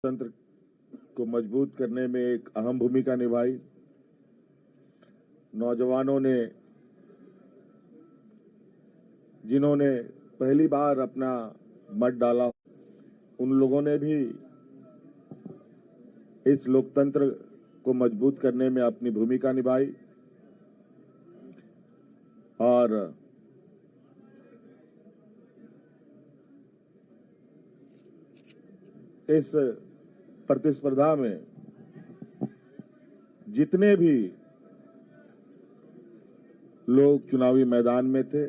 तंत्र को मजबूत करने में एक अहम भूमिका निभाई। नौजवानों ने, जिन्होंने पहली बार अपना मत डाला, उन लोगों ने भी इस लोकतंत्र को मजबूत करने में अपनी भूमिका निभाई और इस प्रतिस्पर्धा में जितने भी लोग चुनावी मैदान में थे,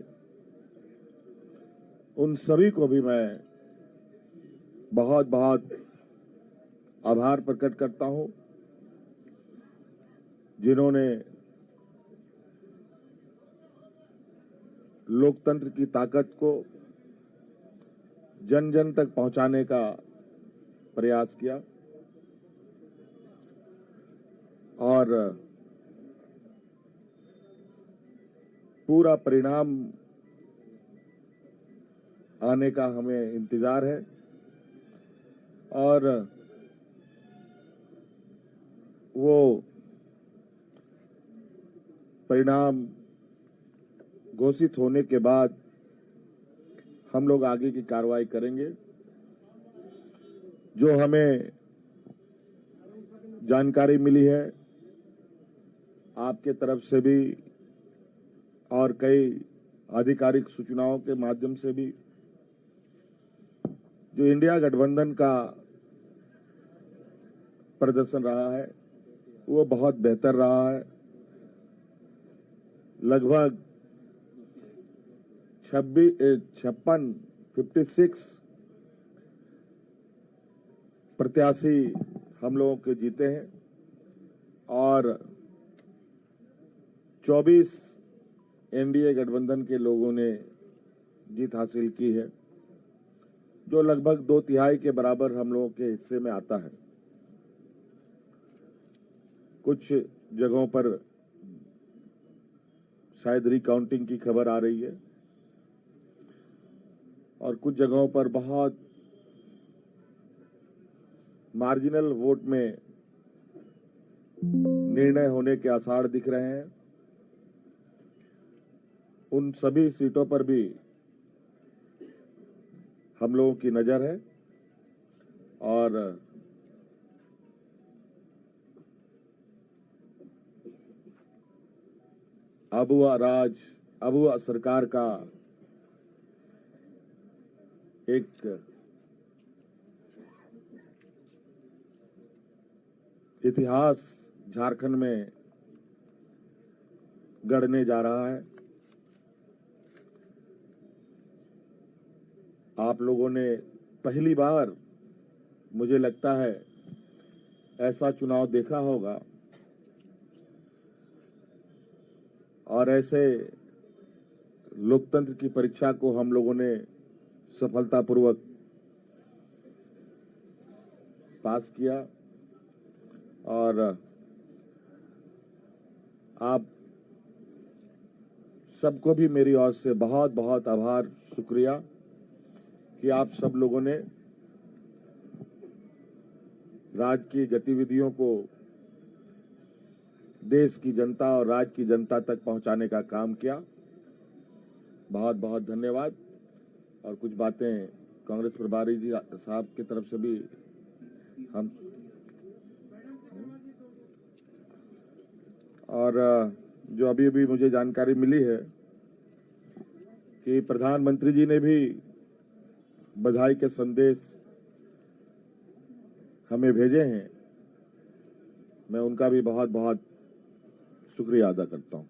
उन सभी को भी मैं बहुत बहुत आभार प्रकट करता हूं, जिन्होंने लोकतंत्र की ताकत को जन जन तक पहुंचाने का प्रयास किया और पूरा परिणाम आने का हमें इंतजार है और वो परिणाम घोषित होने के बाद हम लोग आगे की कार्रवाई करेंगे। जो हमें जानकारी मिली है आपके तरफ से भी और कई आधिकारिक सूचनाओं के माध्यम से भी, जो इंडिया गठबंधन का प्रदर्शन रहा है वो बहुत बेहतर रहा है। लगभग 56 प्रत्याशी हम लोगों के जीते हैं और 24 एनडीए गठबंधन के लोगों ने जीत हासिल की है, जो लगभग 2/3 के बराबर हम लोगों के हिस्से में आता है। कुछ जगहों पर शायद रिकाउंटिंग की खबर आ रही है और कुछ जगहों पर बहुत मार्जिनल वोट में निर्णय होने के आसार दिख रहे हैं। उन सभी सीटों पर भी हम लोगों की नजर है और अबुआ सरकार का एक इतिहास झारखंड में गढ़ने जा रहा है। आप लोगों ने पहली बार, मुझे लगता है, ऐसा चुनाव देखा होगा और ऐसे लोकतंत्र की परीक्षा को हम लोगों ने सफलतापूर्वक पास किया और आप सबको भी मेरी ओर से बहुत बहुत आभार, शुक्रिया कि आप सब लोगों ने राज्य की गतिविधियों को देश की जनता और राज्य की जनता तक पहुंचाने का काम किया। बहुत बहुत धन्यवाद। और कुछ बातें कांग्रेस प्रभारी जी साहब की तरफ से भी हम और जो अभी अभी मुझे जानकारी मिली है कि प्रधानमंत्री जी ने भी बधाई के संदेश हमें भेजे हैं। मैं उनका भी बहुत बहुत शुक्रिया अदा करता हूं।